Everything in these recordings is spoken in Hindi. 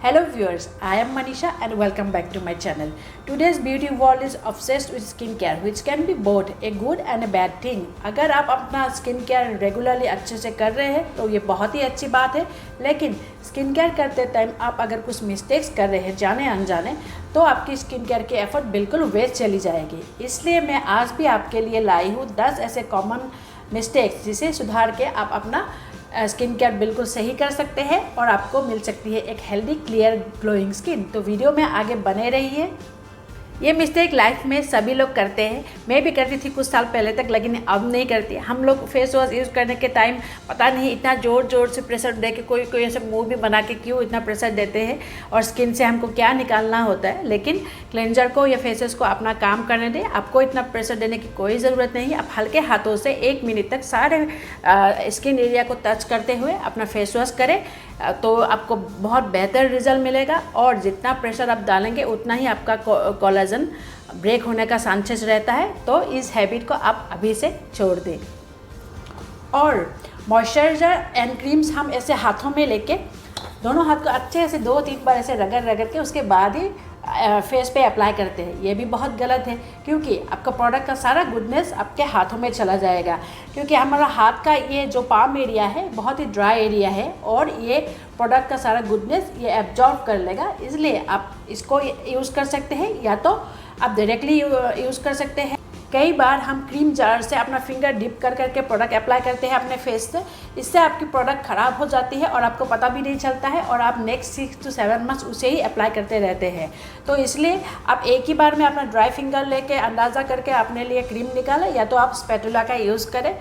Hello viewers, I am Manisha and welcome back to my channel. Today's beauty world is obsessed with skincare which can be both a good and a bad thing. अगर आप अपना स्किन केयर रेगुलरली अच्छे से कर रहे हैं तो ये बहुत ही अच्छी बात है, लेकिन स्किन केयर करते टाइम आप अगर कुछ मिस्टेक्स कर रहे हैं जाने अनजाने तो आपकी स्किन केयर की एफर्ट बिल्कुल वेस्ट चली जाएगी। इसलिए मैं आज भी आपके लिए लाई हूँ 10 ऐसे कॉमन मिस्टेक्स जिसे सुधार के आप अपना स्किन केयर बिल्कुल सही कर सकते हैं और आपको मिल सकती है एक हेल्दी क्लियर ग्लोइंग स्किन। तो वीडियो में आगे बने रहिए। ये मिस्टेक लाइफ में सभी लोग करते हैं, मैं भी करती थी कुछ साल पहले तक, लेकिन अब नहीं करती। हम लोग फेस वॉश यूज़ करने के टाइम पता नहीं इतना ज़ोर ज़ोर से प्रेशर दे के कोई ऐसे मुंह भी बना के क्यों इतना प्रेशर देते हैं और स्किन से हमको क्या निकालना होता है। लेकिन क्लेंजर को या फेसेस को अपना काम करने दें, आपको इतना प्रेशर देने की कोई ज़रूरत नहीं है। आप हल्के हाथों से 1 मिनट तक सारे स्किन एरिया को टच करते हुए अपना फेस वॉश करें तो आपको बहुत बेहतर रिजल्ट मिलेगा और जितना प्रेशर आप डालेंगे उतना ही आपका कोलेजन ब्रेक होने का चांसेस रहता है। तो इस हैबिट को आप अभी से छोड़ दें। और मॉइस्चराइज़र एंड क्रीम्स हम ऐसे हाथों में लेके दोनों हाथ को अच्छे से 2-3 बार ऐसे रगड़ के उसके बाद ही फेस पे अप्लाई करते हैं। ये भी बहुत गलत है क्योंकि आपका प्रोडक्ट का सारा गुडनेस आपके हाथों में चला जाएगा, क्योंकि हमारा हाथ का ये जो पाम एरिया है बहुत ही ड्राई एरिया है और ये प्रोडक्ट का सारा गुडनेस ये एब्जॉर्ब कर लेगा। इसलिए आप इसको यूज़ कर सकते हैं या तो आप डायरेक्टली यूज़ कर सकते हैं। कई बार हम क्रीम जार से अपना फिंगर डिप करके प्रोडक्ट अप्लाई करते हैं अपने फेस से, इससे आपकी प्रोडक्ट ख़राब हो जाती है और आपको पता भी नहीं चलता है और आप नेक्स्ट 6 to 7 मंथ्स उसे ही अप्लाई करते रहते हैं। तो इसलिए आप एक ही बार में अपना ड्राई फिंगर लेके अंदाज़ा करके अपने लिए क्रीम निकालें या तो आप स्पैटुला का यूज़ करें।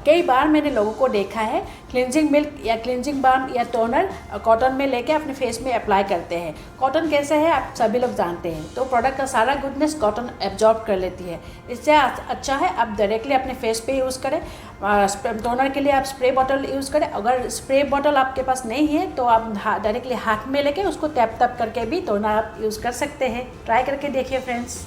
कई बार मैंने लोगों को देखा है क्लिनजिंग मिल्क या क्लिनजिंग बाम या टोनर कॉटन में लेके अपने फेस में अप्लाई करते हैं। कॉटन कैसे है आप सभी लोग जानते हैं, तो प्रोडक्ट का सारा गुडनेस कॉटन एब्जॉर्ब कर लेती है। इससे अच्छा है आप डायरेक्टली अपने फेस पे यूज़ करें। टोनर के लिए आप स्प्रे बॉटल यूज़ करें। अगर स्प्रे बॉटल आपके पास नहीं है तो आप डायरेक्टली हाथ में लेके उसको टैप करके भी टोनर आप यूज़ कर सकते हैं। ट्राई करके देखिए फ्रेंड्स।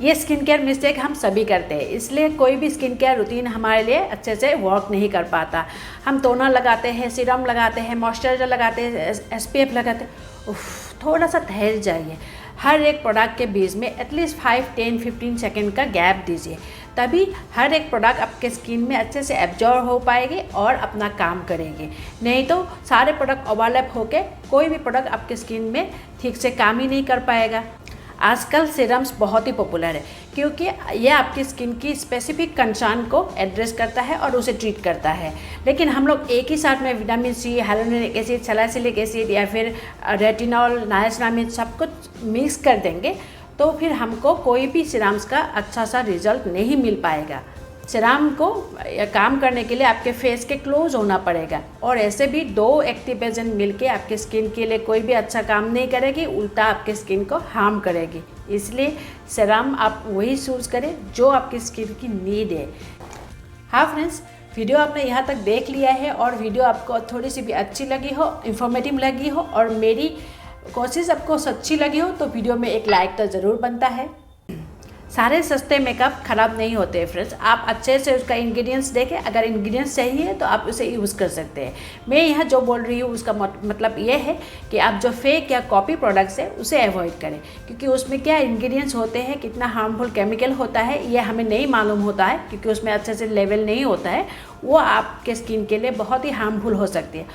ये स्किन केयर मिस्टेक हम सभी करते हैं, इसलिए कोई भी स्किन केयर रूटीन हमारे लिए अच्छे से वर्क नहीं कर पाता। हम टोनर लगाते हैं, सीरम लगाते हैं, मॉइस्चराइज़र लगाते हैं, SPF लगाते हैं। थोड़ा सा ठहर जाइए। हर एक प्रोडक्ट के बीच में एटलीस्ट 5, 10, 15 सेकेंड का गैप दीजिए, तभी हर एक प्रोडक्ट आपके स्किन में अच्छे से एब्जॉर्ब हो पाएगी और अपना काम करेगी। नहीं तो सारे प्रोडक्ट ओवरलैप होके कोई भी प्रोडक्ट आपके स्किन में ठीक से काम ही नहीं कर पाएगा। आजकल सीरम्स बहुत ही पॉपुलर है क्योंकि ये आपकी स्किन की स्पेसिफिक कंसर्न को एड्रेस करता है और उसे ट्रीट करता है। लेकिन हम लोग एक ही साथ में vitamin C, hyaluronic acid, salicylic acid या फिर रेटिनॉल, नाइसिनामाइड सब कुछ मिक्स कर देंगे तो फिर हमको कोई भी सीरम्स का अच्छा सा रिजल्ट नहीं मिल पाएगा। सीरम को काम करने के लिए आपके फेस के क्लोज होना पड़ेगा और ऐसे भी 2 एक्टिव एजेंट मिलके आपके स्किन के लिए कोई भी अच्छा काम नहीं करेगी, उल्टा आपके स्किन को हार्म करेगी। इसलिए सीरम आप वही चूज़ करें जो आपकी स्किन की नीड है। हाँ फ्रेंड्स, वीडियो आपने यहाँ तक देख लिया है और वीडियो आपको थोड़ी सी भी अच्छी लगी हो, इंफॉर्मेटिव लगी हो और मेरी कोशिश आपको सच्ची लगी हो तो वीडियो में एक लाइक तो ज़रूर बनता है। सारे सस्ते मेकअप ख़राब नहीं होते फ्रेंड्स, आप अच्छे से उसका इंग्रेडिएंट्स देखें। अगर इंग्रेडिएंट्स सही है तो आप उसे यूज़ कर सकते हैं। मैं यहाँ जो बोल रही हूँ उसका मतलब ये है कि आप जो फेक या कॉपी प्रोडक्ट्स है उसे अवॉइड करें, क्योंकि उसमें क्या इंग्रेडिएंट्स होते हैं, कितना हार्मफुल केमिकल होता है ये हमें नहीं मालूम होता है, क्योंकि उसमें अच्छे से लेवल नहीं होता है। वो आपके स्किन के लिए बहुत ही हार्मफुल हो सकती है।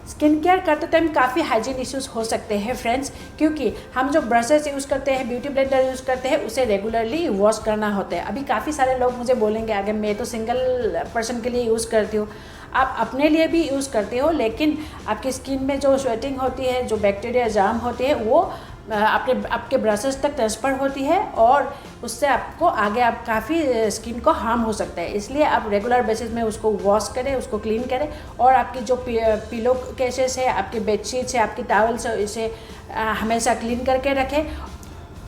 स्किन केयर करते टाइम काफ़ी हाइजीन इश्यूज़ हो सकते हैं फ्रेंड्स, क्योंकि हम जो ब्रशेस यूज़ करते हैं, ब्यूटी ब्लेंडर यूज़ करते हैं, उसे रेगुलरली वॉश करना होता है। अभी काफ़ी सारे लोग मुझे बोलेंगे अगर मैं तो सिंगल पर्सन के लिए यूज़ करती हूँ, आप अपने लिए भी यूज़ करते हो, लेकिन आपकी स्किन में जो स्वेटिंग होती है, जो बैक्टीरिया जाम होती है वो आपके ब्रशेस तक ट्रांसफ़र होती है और उससे आपको आगे आप काफ़ी स्किन को हार्म हो सकता है। इसलिए आप रेगुलर बेसिस में उसको वॉश करें, उसको क्लीन करें और आपकी जो पिलो केसेस है, आपकी बेडशीट्स है, आपकी टॉवल्स है, इसे हमेशा क्लीन करके रखें।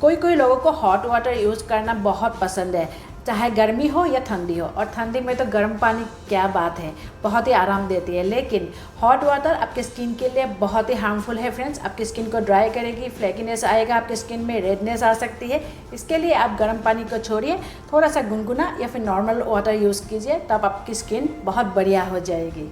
कोई लोगों को हॉट वाटर यूज़ करना बहुत पसंद है, चाहे गर्मी हो या ठंडी हो, और ठंडी में तो गर्म पानी क्या बात है, बहुत ही आराम देती है। लेकिन हॉट वाटर आपके स्किन के लिए बहुत ही हार्मफुल है फ्रेंड्स। आपकी स्किन को ड्राई करेगी, फ्लैकीनेस आएगा, आपकी स्किन में रेडनेस आ सकती है। इसके लिए आप गर्म पानी को छोड़िए, थोड़ा सा गुनगुना या फिर नॉर्मल वाटर यूज़ कीजिए, तब आपकी स्किन बहुत बढ़िया हो जाएगी।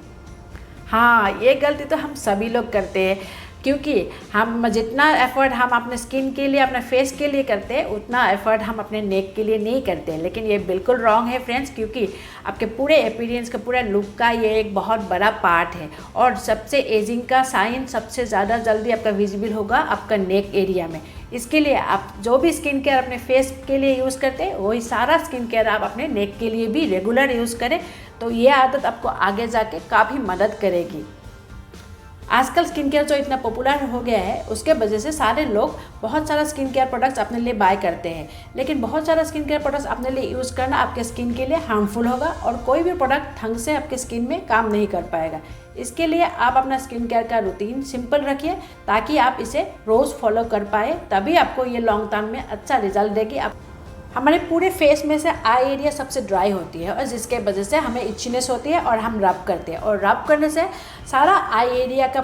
हाँ, ये गलती तो हम सभी लोग करते हैं। क्योंकि हम जितना एफ़र्ट हम अपने स्किन के लिए, अपने फेस के लिए करते हैं, उतना एफ़र्ट हम अपने नेक के लिए नहीं करते हैं। लेकिन ये बिल्कुल रॉन्ग है फ्रेंड्स, क्योंकि आपके पूरे अपीयरेंस का, पूरा लुक का ये एक बहुत बड़ा पार्ट है। और सबसे एजिंग का साइन सबसे ज़्यादा जल्दी आपका विजिबल होगा आपका नेक एरिया में। इसके लिए आप जो भी स्किन केयर अपने फेस के लिए यूज़ करते हैं, वही सारा स्किन केयर आप अपने नेक के लिए भी रेगुलर यूज़ करें, तो ये आदत आपको आगे जाके काफ़ी मदद करेगी। आजकल स्किन केयर जो इतना पॉपुलर हो गया है, उसके वजह से सारे लोग बहुत सारा स्किन केयर प्रोडक्ट्स अपने लिए बाय करते हैं। लेकिन बहुत सारा स्किन केयर प्रोडक्ट्स अपने लिए यूज़ करना आपके स्किन के लिए हार्मफुल होगा और कोई भी प्रोडक्ट ढंग से आपके स्किन में काम नहीं कर पाएगा। इसके लिए आप अपना स्किन केयर का रूटीन सिंपल रखिए, ताकि आप इसे रोज़ फॉलो कर पाए, तभी आपको ये लॉन्ग टर्म में अच्छा रिजल्ट देगी। हमारे पूरे फेस में से आई एरिया सबसे ड्राई होती है, और जिसके वजह से हमें इचनेस होती है और हम रब करते हैं, और रब करने से सारा आई एरिया का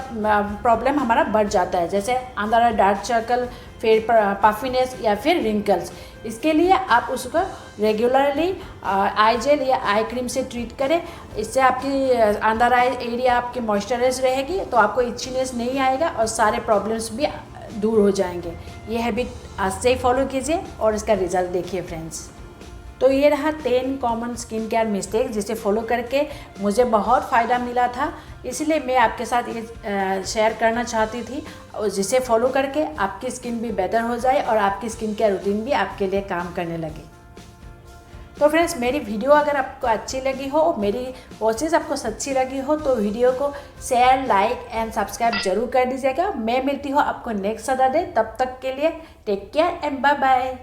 प्रॉब्लम हमारा बढ़ जाता है, जैसे अंदर डार्क सर्कल, फिर पफिनेस या फिर रिंकल्स। इसके लिए आप उसको रेगुलरली आई जेल या आई क्रीम से ट्रीट करें। इससे आपकी अंदर आई एरिया आपकी मॉइस्चराइज रहेगी, तो आपको इचनेस नहीं आएगा और सारे प्रॉब्लम्स भी दूर हो जाएंगे। ये हैबिट आज से ही फॉलो कीजिए और इसका रिजल्ट देखिए फ्रेंड्स। तो ये रहा 10 कॉमन स्किन केयर मिस्टेक, जिसे फॉलो करके मुझे बहुत फ़ायदा मिला था, इसलिए मैं आपके साथ ये शेयर करना चाहती थी, और जिसे फॉलो करके आपकी स्किन भी बेहतर हो जाए और आपकी स्किन केयर रूटीन भी आपके लिए काम करने लगे। तो फ्रेंड्स, मेरी वीडियो अगर आपको अच्छी लगी हो, मेरी कोशिश आपको सच्ची लगी हो, तो वीडियो को शेयर, लाइक एंड सब्सक्राइब जरूर कर दीजिएगा। मैं मिलती हूँ आपको नेक्स्ट सैटरडे। तब तक के लिए take care and bye bye.